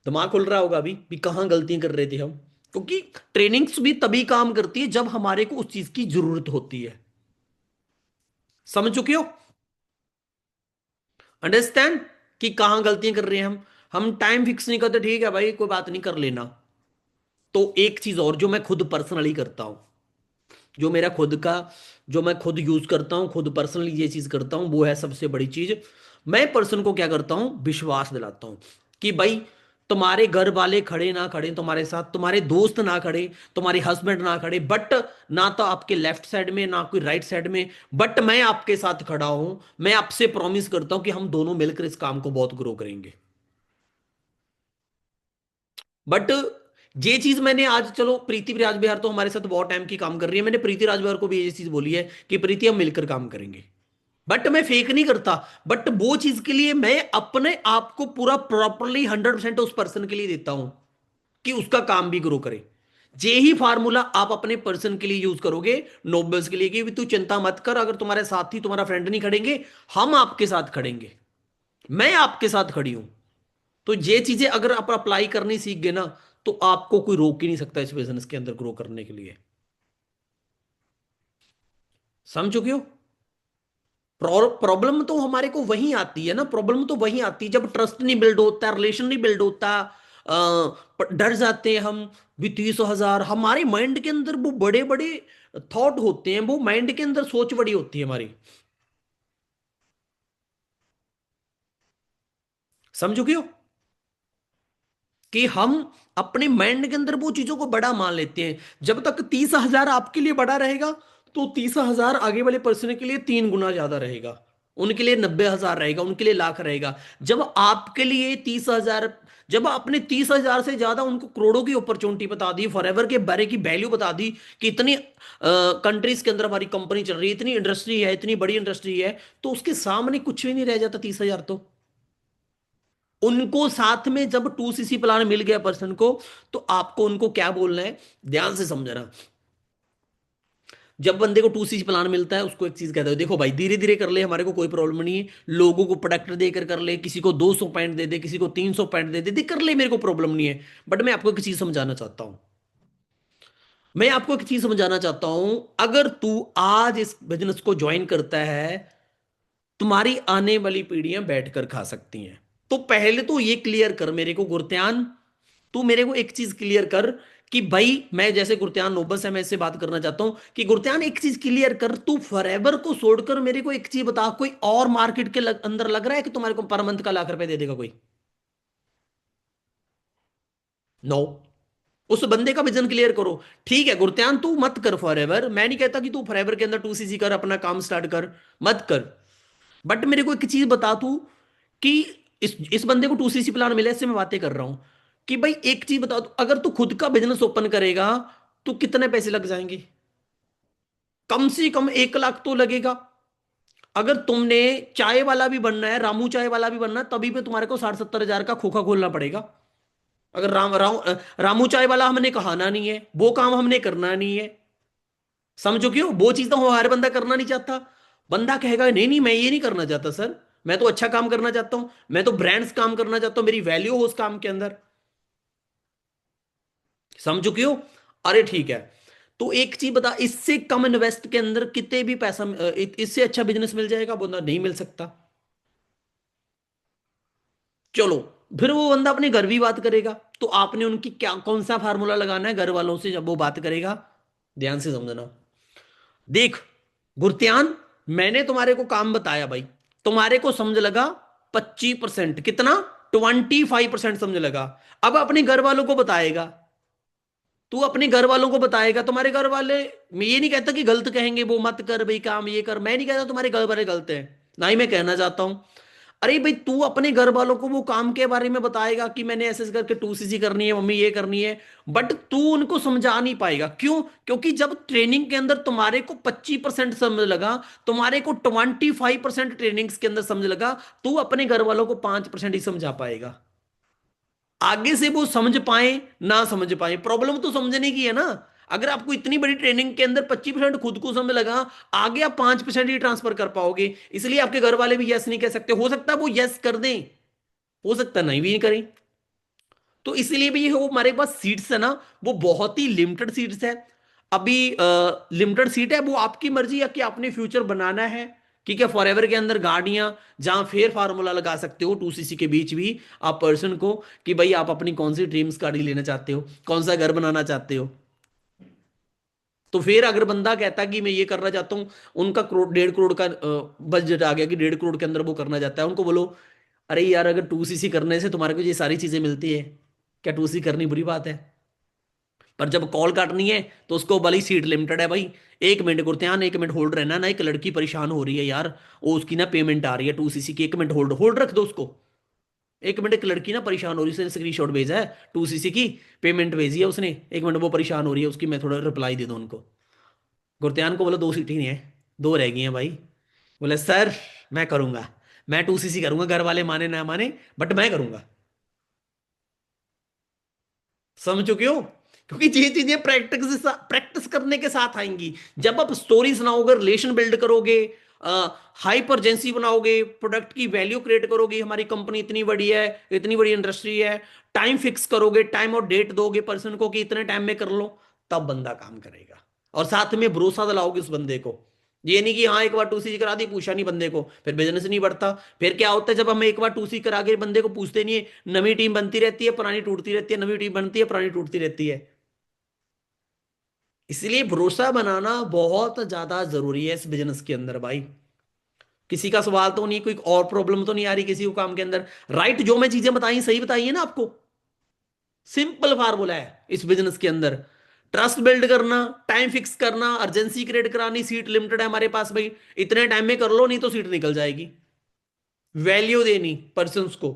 दिमाग खुल रहा होगा अभी भी कहाँ गलतियां कर रहे थे हम। क्योंकि ट्रेनिंग्स भी तभी काम करती है जब हमारे को उस चीज की जरूरत होती है। समझ चुके हो? अंडरस्टैंड कि कहाँ गलतियां कर रहे हैं हम टाइम फिक्स नहीं करते, ठीक है भाई कोई बात नहीं कर लेना। तो एक चीज और जो मैं खुद पर्सनली करता हूं, जो मेरा खुद का, जो मैं खुद यूज करता हूं, खुद पर्सनली ये चीज करता हूं, वो है सबसे बड़ी चीज। मैं पर्सन को क्या करता हूं, विश्वास दिलाता हूं कि भाई तुम्हारे घर वाले खड़े ना खड़े तुम्हारे साथ, तुम्हारे दोस्त ना खड़े, तुम्हारे हस्बैंड ना खड़े, बट ना तो आपके लेफ्ट साइड में ना कोई राइट साइड में, बट मैं आपके साथ खड़ा हूं। मैं आपसे प्रॉमिस करता हूं कि हम दोनों मिलकर इस काम को बहुत ग्रो करेंगे। बट ये चीज मैंने आज, चलो प्रीति राज बिहार तो हमारे साथ बहुत टाइम की काम कर रही है, मैंने प्रीति राज बिहार को भी ये चीज बोली है कि प्रीति हम मिलकर काम करेंगे। बट मैं फेक नहीं करता। बट वो चीज के लिए मैं अपने आप को पूरा प्रॉपरली 100% उस पर्सन के लिए देता हूं कि उसका काम भी ग्रो करे। जे ही फार्मूला आप अपने पर्सन के लिए यूज करोगे, नोबल्स के लिए, कि भी तू चिंता मत कर, अगर तुम्हारे साथी तुम्हारा फ्रेंड नहीं खड़ेंगे, हम आपके साथ खड़ेंगे, मैं आपके साथ खड़ी हूं। तो ये चीजें अगर आप अप्लाई करनी सीख गए ना, तो आपको कोई रोक ही नहीं सकता इस बिजनेस के अंदर ग्रो करने के लिए। समझ चुके हो? प्रॉब्लम तो हमारे को वहीं आती है ना, प्रॉब्लम तो वहीं आती है जब ट्रस्ट नहीं बिल्ड होता, रिलेशन नहीं बिल्ड होता, डर जाते हैं हम भी। 30,000 हमारे माइंड के अंदर वो बड़े बड़े थॉट होते हैं, वो माइंड के अंदर सोच बड़ी होती है हमारी। समझ चुके हो कि हम अपने माइंड के अंदर वो चीजों को बड़ा मान लेते हैं। जब तक 30,000 आपके लिए बड़ा रहेगा, तो 30,000 आगे वाले पर्सन के लिए 3 गुना ज्यादा रहेगा। उनके लिए 90,000 रहेगा, उनके लिए लाख रहेगा। जब आपके लिए 30,000, जब आपने 30,000 से ज्यादा उनको करोड़ों की अपॉर्चुनिटी बता दी, फॉरएवर के बारे की वैल्यू बता दी कि इतनी कंट्रीज के अंदर हमारी कंपनी चल रही है, इतनी इंडस्ट्री है, इतनी बड़ी इंडस्ट्री है, तो उसके सामने कुछ भी नहीं रह जाता 30,000 तो। उनको साथ में जब 2CC प्लान मिल गया पर्सन को, तो आपको उनको क्या बोलना है, ध्यान से समझना। जब बंदे को 2CC प्लान मिलता है, उसको एक चीज कहते हो, देखो भाई धीरे धीरे कर ले, हमारे को कोई प्रॉब्लम नहीं है, लोगों को प्रोडक्ट देकर कर ले, किसी को 200 पॉइंट दे दे, किसी को 300 पॉइंट दे कर ले, मेरे को प्रॉब्लम नहीं है। बट मैं आपको एक चीज समझाना चाहता हूं, मैं आपको एक चीज समझाना चाहता हूं। अगर तू आज इस बिजनेस को ज्वाइन करता है, तुम्हारी आने वाली पीढ़ियां बैठकर खा सकती हैं। तो पहले तो ये क्लियर कर मेरे को गुरत्यान, तू मेरे को एक चीज क्लियर कर कि भाई मैं जैसे गुरत्यान नोबस है, मैं इससे बात करना चाहता हूं कि गुरत्यान एक चीज क्लियर कर, तू फॉरएवर को छोड़कर मेरे को एक चीज बता, कोई और मार्केट के अंदर लग रहा है कि तुम्हारे को पर मंथ का लाख रुपए दे देगा कोई? नो। उस बंदे का विजन क्लियर करो। ठीक है गुरत्यान, तू मत कर फॉरएवर, मैं नहीं कहता कि तू फॉरएवर के अंदर 2cc कर, अपना काम स्टार्ट कर, मत कर। बट मेरे को एक चीज बता तू कि इस बंदे को 2cc प्लान मिला, इससे मैं बातें कर रहा हूं कि भाई एक चीज बता तू, अगर तू खुद का बिजनेस ओपन करेगा तो कितने पैसे लग जाएंगे? कम से कम 1 लाख तो लगेगा। अगर तुमने चाय वाला भी बनना है, रामू चाय वाला भी बनना है, तभी पे तुम्हारे को 60-70 हजार का खोखा खोलना पड़ेगा। अगर रामू चाय वाला हमने कहाना नहीं है, वो काम हमने करना नहीं है। समझो क्यों? वो चीज तो हर बंदा करना नहीं चाहता। बंदा कहेगा नहीं नहीं मैं ये नहीं करना चाहता सर, मैं तो अच्छा काम करना चाहता हूं, मैं तो ब्रांड्स काम करना चाहता हूं, मेरी वैल्यू हो उस काम के अंदर। समझो क्यों? अरे ठीक है, तो एक चीज बता, इससे कम इन्वेस्ट के अंदर कितने भी पैसा इससे अच्छा बिजनेस मिल जाएगा? बोला नहीं मिल सकता। चलो, फिर वो बंदा अपने घर भी बात करेगा, तो आपने उनकी क्या कौन सा फार्मूला लगाना है घर वालों से जब वो बात करेगा? ध्यान से समझना। देख गुरत्यान, मैंने तुम्हारे को काम बताया भाई, तुम्हारे को समझ लगा 25%, कितना? 25% समझ लगा। अब अपने घर वालों को बताएगा, तू अपने घर वालों को बताएगा, तुम्हारे घर वाले, मैं ये नहीं कहता कि गलत कहेंगे, वो मत कर भाई काम ये कर, मैं नहीं कहता तुम्हारे घर वाले गलत हैं, ना ही मैं कहना चाहता हूं। अरे भाई तू अपने घर वालों को वो काम के बारे में बताएगा कि मैंने ऐसे ऐसे करके 2cc करनी है, मम्मी ये करनी है, बट तू उनको समझा नहीं पाएगा। क्यों? क्योंकि जब ट्रेनिंग के अंदर तुम्हारे को 25% समझ लगा, तुम्हारे को 25% ट्रेनिंग्स के अंदर समझ लगा, तू अपने घर वालों को 5% ही समझा पाएगा। आगे से वो समझ पाए ना समझ पाए, प्रॉब्लम तो समझने की है ना। अगर आपको इतनी बड़ी ट्रेनिंग के अंदर 25% खुद को समझ लगा, आगे आप 5% ही ट्रांसफर कर पाओगे। इसलिए आपके घर वाले भी यस नहीं कह सकते, हो सकता है वो यस कर दें, हो सकता है नहीं भी नहीं करें। तो इसलिए भी ये वो हमारे पास सीट्स है ना, वो बहुत ही लिमिटेड सीट्स है। अभी लिमिटेड सीट है, वो आपकी मर्जी है कि आपने फ्यूचर बनाना है। ठीक है, फॉरएवर के अंदर गाड़ियां, जहां फेयर फार्मूला लगा सकते हो 2cc के बीच भी आप पर्सन को, कि भाई आप अपनी कौन सी ड्रीम्स गाड़ी लेना चाहते हो, कौन सा घर बनाना चाहते हो। तो फिर अगर बंदा कहता कि मैं ये करना चाहता हूँ, उनका करोड़ 1.5 करोड़ का बजट आ गया कि 1.5 करोड़ के अंदर वो करना चाहता है, उनको बोलो अरे यार अगर 2cc करने से तुम्हारे को ये सारी चीजें मिलती है, क्या 2cc करनी बुरी बात है? पर जब कॉल काटनी है तो उसको भली सीट लिमिटेड है भाई। 1 मिनट गुरत्यान, 1 मिनट होल्ड रहना ना, एक लड़की परेशान हो रही है यार, वो उसकी ना पेमेंट आ रही है 2cc की, 1 मिनट होल्ड होल्ड रख दो उसको। 1 मिनट, एक लड़की ना परेशान हो रही है, उसने स्क्रीन शॉट भेजा है 2cc की, पेमेंट भेजी है उसने, 1 मिनट वो परेशान हो रही है उसकी, मैं थोड़ा रिप्लाई दे दूं उनको। गुरत्यान को बोलो 2 सीट ही नहीं है, 2 रह गई हैं भाई। बोले सर मैं करूंगा, मैं 2cc करूंगा, घर वाले माने ना माने, बट मैं करूंगा। समझो क्यों? क्योंकि ये चीजें प्रैक्टिस प्रैक्टिस करने के साथ आएंगी। जब आप स्टोरी सुनाओगे, रिलेशन बिल्ड करोगे, हाइपरजेंसी बनाओगे, प्रोडक्ट की वैल्यू क्रिएट करोगे, हमारी कंपनी इतनी बड़ी है, इतनी बड़ी इंडस्ट्री है, टाइम फिक्स करोगे, टाइम और डेट दोगे पर्सन को कि इतने टाइम में कर लो, तब बंदा काम करेगा। और साथ में भरोसा दिलाओगे उस बंदे को। ये नहीं कि हाँ एक बार 2cc करा दी, पूछा नहीं बंदे को, फिर बिजनेस नहीं बढ़ता। फिर क्या होता है, जब हम एक बार 2cc करा के बंदे को पूछते नहीं है, नई टीम बनती रहती है, पुरानी टूटती रहती है, नई टीम बनती है, पुरानी टूटती रहती है। इसलिए भरोसा बनाना बहुत ज्यादा जरूरी है इस बिजनेस के अंदर भाई। किसी का सवाल तो नहीं, कोई और प्रॉब्लम तो नहीं आ रही किसी को काम के अंदर? राइट, जो मैं चीजें बताई सही बताई है ना आपको? सिंपल फार्मूला है इस बिजनेस के अंदर। ट्रस्ट बिल्ड करना, टाइम फिक्स करना, अर्जेंसी क्रिएट करानी, सीट लिमिटेड है हमारे पास भाई, इतने टाइम में कर लो नहीं तो सीट निकल जाएगी। वैल्यू देनी पर्सन्स को,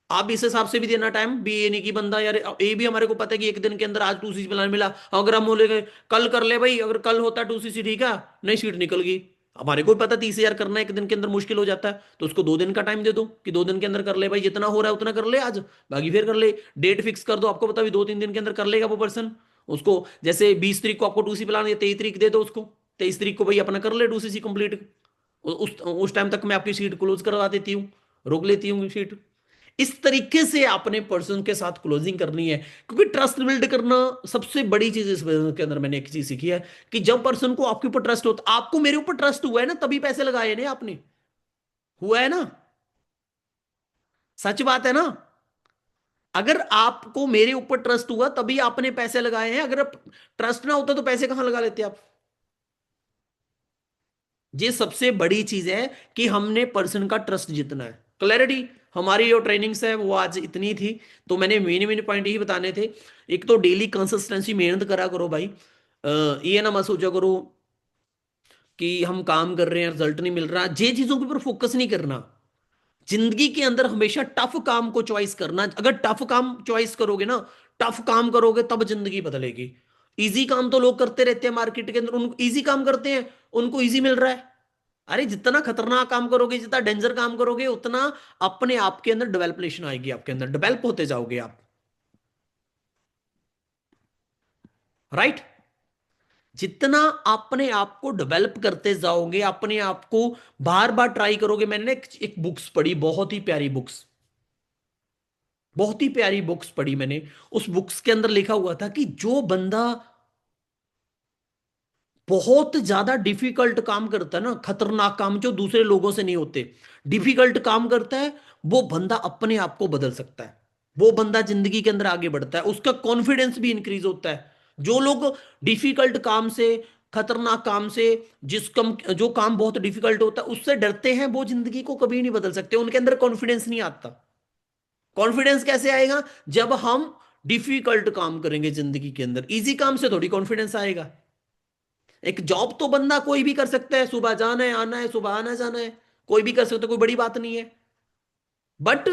आप इस हिसाब से भी देना टाइम भी, ये नहीं कि बंदा यार, ये भी हमारे को पता है कि एक दिन के अंदर आज 2cc प्लान मिला, अगर हम बोले कल कर ले भाई, अगर कल होता 2cc ठीक है, नहीं सीट निकल गई, हमारे को भी पता 30,000 करना एक दिन के अंदर मुश्किल हो जाता है, तो उसको 2 दिन का टाइम दे दो कि 2 दिन के अंदर कर ले भाई, जितना हो रहा है उतना कर ले आज, बाकी फिर कर ले। डेट फिक्स कर दो, आपको पता भी 2-3 दिन के अंदर कर लेगा वो पर्सन। उसको जैसे 20 तारीख को आपको 2cc प्लान, या 23 तारीख दे दो उसको, 23 तारीख को भाई अपना कर ले 2cc कंप्लीट। उस टाइम तक मैं आपकी सीट क्लोज करवा देती हूँ, रोक लेती हूँ सीट। इस तरीके से आपने पर्सन के साथ क्लोजिंग करनी है, क्योंकि ट्रस्ट बिल्ड करना सबसे बड़ी चीज इस बिजनेस के अंदर मैंने एक चीज सीखी है, कि जब पर्सन को आपके ऊपर ट्रस्ट होता, आपको मेरे ऊपर ट्रस्ट हुआ है ना, तभी पैसे लगाए ना आपने, हुआ है ना? सच बात है ना? अगर आपको मेरे ऊपर ट्रस्ट हुआ तभी आपने पैसे लगाए हैं, अगर ट्रस्ट ना होता तो पैसे कहां लगा लेते आप। ये सबसे बड़ी चीज है कि हमने पर्सन का ट्रस्ट जीतना है। क्लैरिटी। हमारी जो ट्रेनिंग्स है वो आज इतनी थी, तो मैंने मेन मेन पॉइंट यही बताने थे। एक तो डेली कंसिस्टेंसी, मेहनत करा करो भाई। ये ना मत सोचा करो कि हम काम कर रहे हैं रिजल्ट नहीं मिल रहा, ये चीजों के ऊपर फोकस नहीं करना। जिंदगी के अंदर हमेशा टफ काम को चॉइस करना। अगर टफ काम चॉइस करोगे ना, टफ काम करोगे तब जिंदगी बदलेगी। इजी काम तो लोग करते रहते हैं मार्केट के अंदर, उनको इजी काम करते हैं, उनको इजी मिल रहा है। अरे जितना खतरनाक काम करोगे, जितना डेंजर काम करोगे, उतना अपने आप के अंदर डेवलपमेशन आएगी, आपके अंदर डेवलप होते जाओगे आप। राइट। जितना अपने आप को डेवलप करते जाओगे, अपने आप को बार बार ट्राई करोगे। मैंने ना एक बुक्स पढ़ी, बहुत ही प्यारी बुक्स, बहुत ही प्यारी बुक्स पढ़ी मैंने। उस बुक्स के अंदर लिखा हुआ था कि जो बंदा बहुत ज्यादा डिफिकल्ट काम करता है ना, खतरनाक काम जो दूसरे लोगों से नहीं होते, डिफिकल्ट काम करता है, वो बंदा अपने आप को बदल सकता है। वो बंदा जिंदगी के अंदर आगे बढ़ता है, उसका कॉन्फिडेंस भी इंक्रीज होता है। जो लोग डिफिकल्ट काम से, खतरनाक काम से, जो काम बहुत डिफिकल्ट होता है उससे डरते हैं, वो जिंदगी को कभी नहीं बदल सकते, उनके अंदर कॉन्फिडेंस नहीं आता। कॉन्फिडेंस कैसे आएगा? जब हम डिफिकल्ट काम करेंगे जिंदगी के अंदर। इजी काम से थोड़ी कॉन्फिडेंस आएगा। एक जॉब तो बंदा कोई भी कर सकता है, सुबह जाना है आना है, सुबह आना जाना है, कोई भी कर सकता है, कोई बड़ी बात नहीं है। बट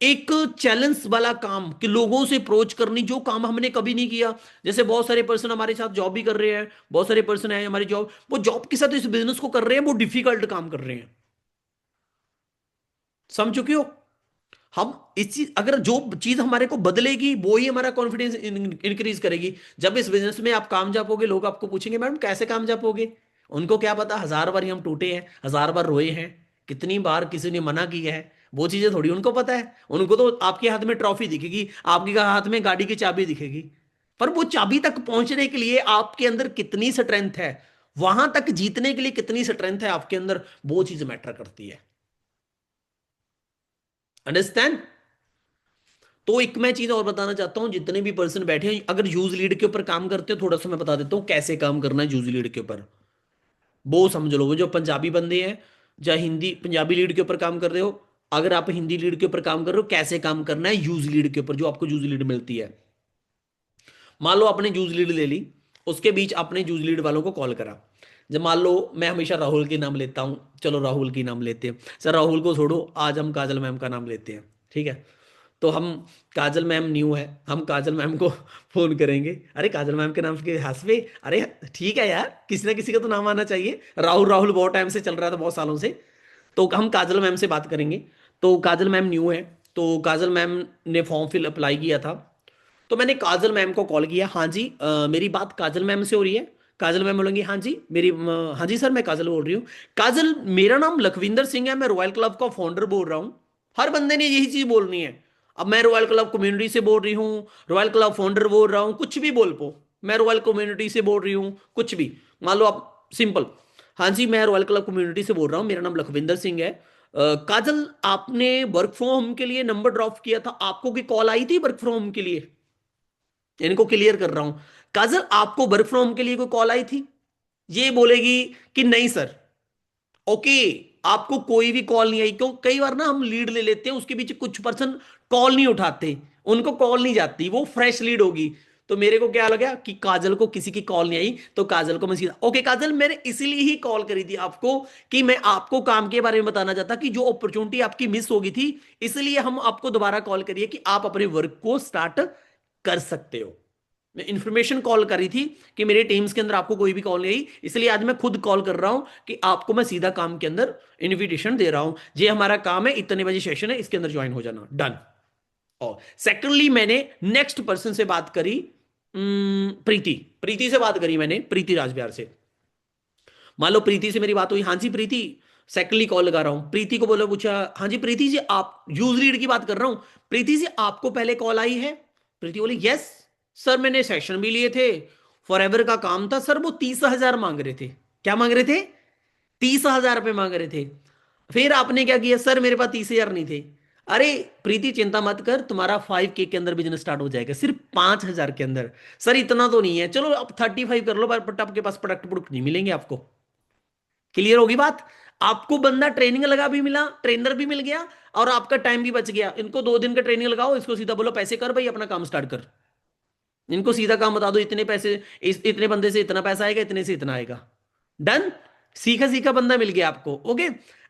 एक चैलेंज वाला काम कि लोगों से अप्रोच करनी, जो काम हमने कभी नहीं किया। जैसे बहुत सारे पर्सन हमारे साथ जॉब भी कर रहे हैं, बहुत सारे पर्सन है हमारी जॉब, वो जॉब के साथ इस बिजनेस को कर रहे हैं, वो डिफिकल्ट काम कर रहे हैं। समझ चुके हो? हम इस चीज, अगर जो चीज हमारे को बदलेगी वो ही हमारा कॉन्फिडेंस इंक्रीज करेगी। जब इस बिजनेस में आप कामयाब होगे, लोग आपको पूछेंगे मैडम कैसे कामयाब होगे। उनको क्या पता, 1000 बार ही हम टूटे हैं, 1000 बार रोए हैं, कितनी बार किसी ने मना किया है, वो चीजें थोड़ी उनको पता है। उनको तो आपके हाथ में ट्रॉफी दिखेगी, आपके हाथ में गाड़ी की चाबी दिखेगी। पर वो चाबी तक पहुंचने के लिए आपके अंदर कितनी स्ट्रेंथ है, वहां तक जीतने के लिए कितनी स्ट्रेंथ है आपके अंदर, वो चीज मैटर करती है। अंडरस्टैंड? तो एक मैं चीज और बताना चाहता हूं, जितने भी पर्सन बैठे हैं, अगर यूज लीड के ऊपर काम करते हो, थोड़ा सा मैं बता देता हूं कैसे काम करना है यूज लीड के ऊपर। वो समझ लो, वो जो पंजाबी बंदे हैं, चाहे हिंदी पंजाबी लीड के ऊपर काम कर रहे हो, अगर आप हिंदी लीड के ऊपर काम कर रहे हो, कैसे काम करना है यूज लीड के ऊपर, जो आपको यूज लीड मिलती है। मान लो आपने यूज लीड ले ली, उसके बीच आपने यूज लीड वालों को कॉल करा। जब मान लो मैं हमेशा राहुल के नाम लेता हूं, चलो राहुल की नाम लेते हैं, सर राहुल को छोड़ो, आज हम काजल मैम का नाम लेते हैं। ठीक है? तो हम, काजल मैम न्यू है, हम काजल मैम को फोन करेंगे। अरे काजल मैम के नाम के हंस पे, अरे ठीक है यार, किसी ना किसी का तो नाम आना चाहिए। राहुल राहुल बहुत टाइम से चल रहा था, बहुत सालों से। तो हम काजल मैम से बात करेंगे। तो काजल मैम न्यू है, तो काजल मैम ने फॉर्म फिल अप्लाई किया था। तो मैंने काजल मैम को कॉल किया, हाँ जी मेरी बात काजल मैम से हो रही है? काजल मैम बोलेंगी हाँ जी मेरी हाँ जी सर मैं काजल बोल रही हूँ। काजल मेरा नाम लखविंदर सिंह है, मैं रॉयल क्लब का फाउंडर बोल रहा हूँ। हर बंदे ने यही चीज बोलनी है। अब मैं रॉयल क्लब कम्युनिटी से बोल रही हूँ, रॉयल क्लब फाउंडर बोल रहा हूँ, कुछ भी बोल पो, मैं रॉयल कम्युनिटी से बोल रही हूँ, कुछ भी। मान लो आप सिंपल, हाँ जी मैं रॉयल क्लब कम्युनिटी से बोल रहा हूँ, मेरा नाम लखविंदर सिंह है। काजल आपने वर्क फ्रॉम होम के लिए नंबर ड्रॉप किया था, आपको की कॉल आई थी वर्क फ्रॉम होम के लिए? इनको क्लियर कर रहा हूं। काजल आपको वर्क फ्रॉम होम के लिए कोई कॉल आई थी? ये बोलेगी कि नहीं सर। ओके, आपको कोई भी कॉल नहीं आई, क्यों? कई बार ना हम लीड ले लेते हैं, उसके पीछे कुछ पर्सन कॉल नहीं उठाते, उनको कॉल नहीं जाती, वो फ्रेश लीड होगी। तो मेरे को क्या लगा कि काजल को किसी की कॉल नहीं आई, तो काजल को मैं सीधा, ओके काजल मैंने इसीलिए ही कॉल करी थी आपको, कि मैं आपको काम के बारे में बताना चाहता कि जो अपॉर्चुनिटी आपकी मिस हो गई थी, इसलिए हम आपको दोबारा कॉल करिए कि आप अपने वर्क को स्टार्ट कर सकते हो। मैं इंफॉर्मेशन कॉल करी थी कि मेरे टीम्स के अंदर आपको कोई भी कॉल नहीं आई, इसलिए आज मैं खुद कॉल कर रहा हूं कि आपको मैं सीधा काम के अंदर इनविटेशन दे रहा हूं। ये हमारा काम है, इतने बजे सेशन है, इसके अंदर ज्वाइन हो जाना, डन। और सेकंडली मैंने नेक्स्ट पर्सन से बात करी, प्रीति। प्रीति से बात करी मैंने, प्रीति राजबिहार से। मान लो प्रीति से मेरी बात हुई, हाँ जी प्रीति, सेकंडली कॉल लगा रहा हूं, प्रीति को बोला, पूछा हाँ जी प्रीति जी, आप यूज लीड की बात कर रहा हूं, प्रीति जी आपको पहले कॉल आई है? प्रीति बोली यस सर, मैंने सेशन भी लिए थे, फॉरएवर का काम था सर, वो 30,000 मांग रहे थे। क्या मांग रहे थे? 30,000 रुपये मांग रहे थे। फिर आपने क्या किया? सर मेरे पास 30,000 नहीं थे। अरे प्रीति चिंता मत कर, तुम्हारा 5K के अंदर बिजनेस स्टार्ट हो जाएगा, सिर्फ 5,000 के अंदर। सर इतना तो नहीं है, चलो अब 35 कर लो, बट आपके पास प्रोडक्ट प्रोडक्ट नहीं मिलेंगे आपको। क्लियर होगी बात? आपको बंदा ट्रेनिंग लगा भी मिला, ट्रेनर भी मिल गया, और आपका टाइम भी बच गया। इनको 2 दिन का ट्रेनिंग लगाओ, इसको सीधा बोलो पैसे कर भाई, अपना काम स्टार्ट कर। इनको सीधा काम बता दो, इतने पैसे, इतने बंदे से इतना पैसा आएगा, इतने से इतना आएगा। डन। सीखा सीखा बंदा मिल गया आपको। ओके।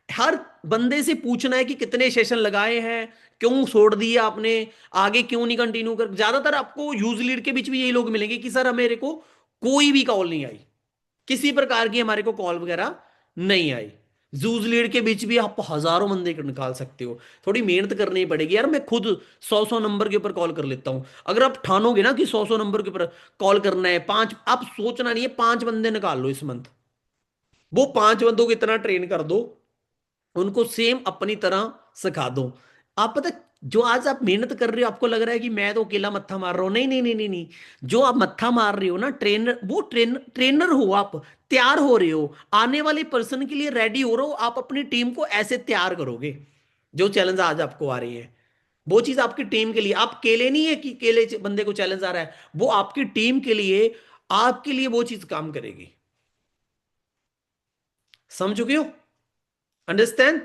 हर बंदे से पूछना है कि कितने सेशन लगाए हैं, क्यों छोड़ दिए आपने, आगे क्यों नहीं कंटिन्यू कर। ज्यादातर आपको यूज लीड के बीच भी यही लोग मिलेंगे कि सर मेरे को कोई भी कॉल नहीं आई, किसी प्रकार की हमारे को कॉल वगैरह नहीं आई। जूज लीड के बीच भी आप हजारों बंदे निकाल सकते हो। थोड़ी मेहनत करनी पड़ेगी यार, मैं खुद 100 100 नंबर के ऊपर कॉल कर लेता हूं। अगर आप ठानोगे ना कि 100 100 नंबर के ऊपर कॉल करना है, पांच, आप सोचना नहीं है, 5 बंदे निकाल लो इस मंथ, वो 5 बंदों को इतना ट्रेन कर दो, उनको सेम अपनी तरह सिखा दो। आप पता, जो आज आप मेहनत कर रहे हो, आपको लग रहा है कि मैं तो अकेला मत्था मार रहा हूं, नहीं नहीं नहीं नहीं नहीं। जो आप मत्था मार रहे हो ना, ट्रेनर, वो ट्रेनर हो आप, तैयार हो रहे हो, आने वाले पर्सन के लिए रेडी हो रहे हो। आप अपनी टीम को ऐसे तैयार करोगे, जो चैलेंज आज आपको आ रही है, वो चीज आपकी टीम के लिए। आप अकेले नहीं है कि अकेले बंदे को चैलेंज आ रहा है, वो आपकी टीम के लिए, आपके लिए वो चीज काम करेगी। समझ चुके हो? अंडरस्टैंड?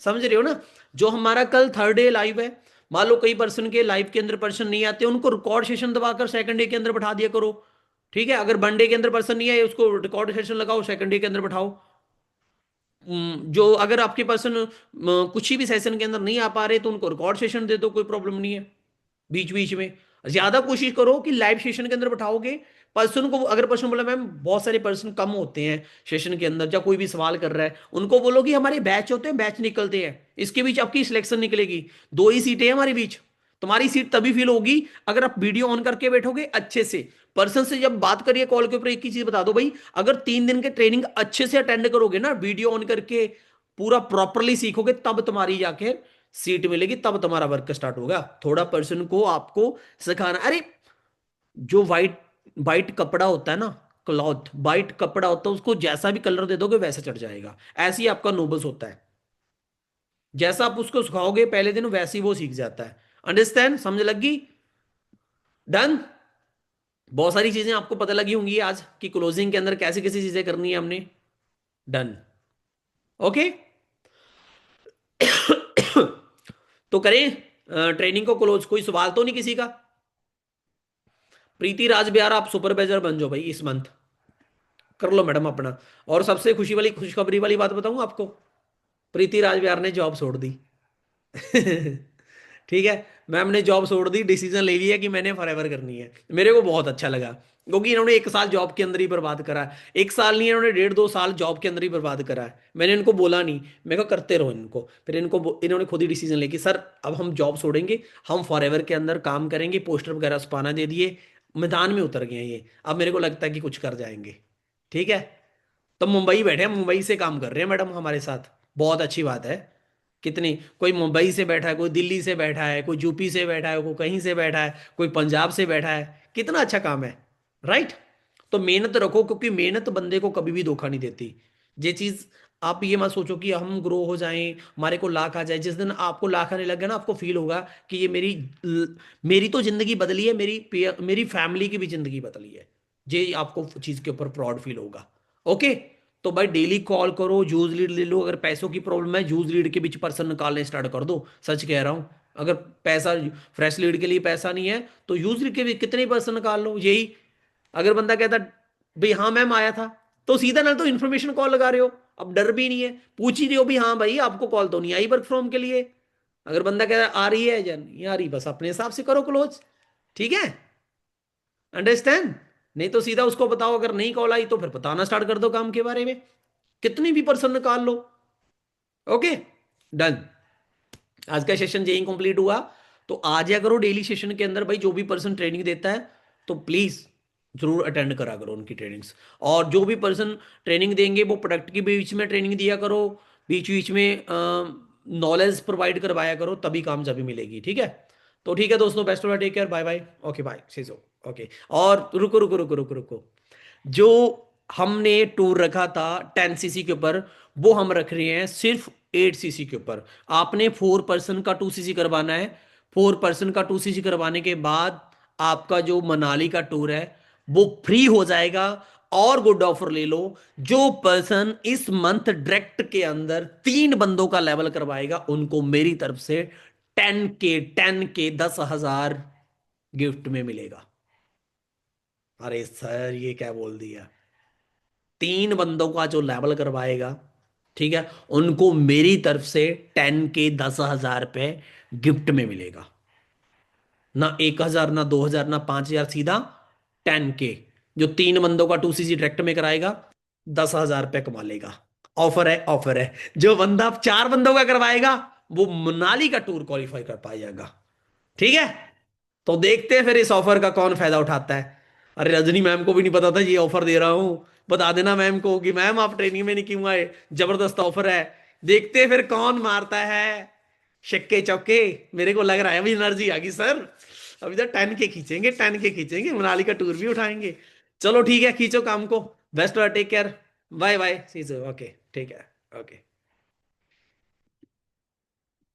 समझ रहे हो ना? जो हमारा कल थर्ड डे लाइव है, मान लो कई पर्सन के लाइव के अंदर पर्सन नहीं आते, उनको रिकॉर्ड सेशन दबाकर सेकंड डे के अंदर बैठा दिया करो। ठीक है, अगर वन डे के अंदर पर्सन नहीं आए, उसको रिकॉर्ड सेशन लगाओ, सेकंड डे के अंदर बैठाओ। जो अगर आपके पर्सन कुछ ही भी सेशन के अंदर नहीं आ पा रहे, तो उनको रिकॉर्ड सेशन दे दो, कोई प्रॉब्लम नहीं है। बीच बीच में ज्यादा कोशिश करो कि लाइव सेशन के अंदर बैठाओगे पर्सन को। अगर पर्सन बोला मैम बहुत सारे पर्सन कम होते हैं सेशन के अंदर, या कोई भी सवाल कर रहा है, उनको बोलो कि हमारे बैच होते हैं, बैच निकलते हैं, इसके बीच आपकी सिलेक्शन निकलेगी। 2 ही सीटें हैं हमारे बीच। तुम्हारी सीट तभी फिल होगी अगर आप वीडियो ऑन करके बैठोगे अच्छे से। पर्सन से जब बात करिए कॉल के ऊपर, एक ही चीज बता दो भाई, अगर 3 दिन के ट्रेनिंग अच्छे से अटेंड करोगे ना, वीडियो ऑन करके पूरा प्रॉपरली सीखोगे, तब तुम्हारी जाके सीट मिलेगी, तब तुम्हारा वर्क स्टार्ट होगा। थोड़ा पर्सन को आपको सिखाना। अरे जो वाइट वाइट कपड़ा होता है ना, क्लॉथ वाइट कपड़ा होता है, उसको जैसा भी कलर दे दोगे वैसा चढ़ जाएगा। ऐसे ही आपका नोबल्स होता है, जैसा आप उसको सिखाओगे पहले दिन, वैसे ही वो सीख जाता है। अंडरस्टैंड? समझ लगी? डन। बहुत सारी चीजें आपको पता लगी होंगी आज कि क्लोजिंग के अंदर कैसी कैसी चीजें करनी है हमने। डन। ओके। तो करें ट्रेनिंग को क्लोज? कोई सवाल तो नहीं किसी का? प्रीति राज बिहार आप सुपरवाइजर बन जाओ भाई इस मंथ, कर लो मैडम अपना। और सबसे खुशी वाली, खुशखबरी वाली बात बताऊं आपको, प्रीति राज बिहार ने जॉब छोड़ दी। ठीक है, मैम ने जॉब छोड़ दी, डिसीजन ले लिया कि मैंने फॉरएवर करनी है। मेरे को बहुत अच्छा लगा, क्योंकि इन्होंने 1 साल जॉब के अंदर ही बर्बाद करा है। 1 साल नहीं, इन्होंने 1.5 2 साल जॉब के अंदर ही बर्बाद करा है। मैंने इनको बोला नहीं, मैं कहा करते रहो इनको, फिर इन्होंने खुद ही डिसीजन ले कि सर अब हम जॉब छोड़ेंगे, हम फॉरएवर के अंदर काम करेंगे। पोस्टर वगैरह छपाना दे दिए, मैदान में उतर गए हैं ये। अब मेरे को लगता है कि कुछ कर जाएंगे। ठीक है, तो मुंबई बैठे हैं, मुंबई से काम कर रहे हैं मैडम हमारे साथ। बहुत अच्छी बात है। कितनी, कोई मुंबई से बैठा है, कोई दिल्ली से बैठा है, कोई यूपी से बैठा है, कोई कहीं से बैठा है, कोई पंजाब से बैठा है। कितना अच्छा काम है, राइट? तो मेहनत रखो, क्योंकि मेहनत बंदे को कभी भी धोखा नहीं देती। ये चीज आप ये मत सोचो कि हम ग्रो हो जाएं, हमारे को लाख आ जाए। जिस दिन आपको लाख आने लगे ना, आपको फील होगा कि ये मेरी तो जिंदगी बदली है, मेरी फैमिली की भी जिंदगी बदली है। ये आपको चीज के ऊपर प्राउड फील होगा। ओके। तो भाई डेली कॉल करो, यूज लीड ले लो। अगर पैसों की प्रॉब्लम है, यूज लीड के बीच पर्सन निकालने स्टार्ट कर दो। सच कह रहा हूं, अगर पैसा, फ्रेश लीड के लिए पैसा नहीं है, तो यूज लीड के भी कितने पर्सन निकाल लो। यही अगर बंदा कहता भाई हाँ मैम आया था, तो सीधा ना तो इन्फॉर्मेशन कॉल लगा रहे हो, अब डर भी नहीं है, पूछ ही रहे हो भी हाँ भाई आपको कॉल तो नहीं आई वर्क फ्रॉम के लिए। अगर बंदा कहता आ रही है या नहीं आ रही, बस अपने हिसाब से करो क्लोज। ठीक है? अंडरस्टैंड? नहीं तो सीधा उसको बताओ, अगर नहीं कॉल आई तो फिर बताना स्टार्ट कर दो काम के बारे में, कितनी भी पर्सन निकाल लो। ओके। डन। आज का सेशन यही कंप्लीट हुआ। तो आ जाया करो डेली सेशन के अंदर भाई, जो भी पर्सन ट्रेनिंग देता है, तो प्लीज जरूर अटेंड करा करो उनकी ट्रेनिंग्स। और जो भी पर्सन ट्रेनिंग देंगे, वो प्रोडक्ट के बीच में ट्रेनिंग दिया करो, बीच बीच में नॉलेज प्रोवाइड करवाया करो, तभी कामयाबी मिलेगी। ठीक है? तो ठीक है दोस्तों, best of take care, bye bye. Okay bye, सीजो। ओके। और रुको रुको रुको रुको रुको, जो हमने टूर रखा था 10cc के ऊपर, वो हम रख रहे हैं सिर्फ 8 सीसी के ऊपर। आपने 4 पर्सन का 2 सीसी करवाना है। 4 पर्सन का 2 सीसी करवाने के बाद आपका जो मनाली का टूर है वो फ्री हो जाएगा। और गुड ऑफर ले लो, जो पर्सन इस मंथ डायरेक्ट के अंदर 3 बंदों का लेवल करवाएगा उनको मेरी तरफ से 10K 10,000 गिफ्ट में मिलेगा। अरे सर ये क्या बोल दिया। 3 बंदों का जो लेवल करवाएगा, ठीक है, उनको मेरी तरफ से 10K 10,000 रुपये गिफ्ट में मिलेगा। ना 1,000, ना 2,000, ना 5,000, सीधा 10K। जो 3 बंदों का 2 सीसी डायरेक्ट में कराएगा 10,000 रुपये कमा लेगा। ऑफर है, ऑफर है। जो बंदा 4 बंदों का करवाएगा वो मनाली का टूर क्वालिफाई कर पाएगा। ठीक है। तो देखते हैं फिर इस ऑफर का कौन फायदा उठाता है। अरे रजनी मैम को भी नहीं पता था ये ऑफर दे रहा हूं। बता देना मैम को कि मैम आप ट्रेनिंग में नहीं क्यों आए, जबरदस्त ऑफर है। देखते हैं फिर कौन मारता है छक्के चौके। मेरे को लग रहा है अभी एनर्जी आ गई सर। अभी तो 10K खींचेंगे, 10K खींचेंगे, मनाली का टूर भी उठाएंगे। चलो ठीक है, खींचो काम को। Best, take care. Bye bye, see you. Okay, ठीक है। ओके।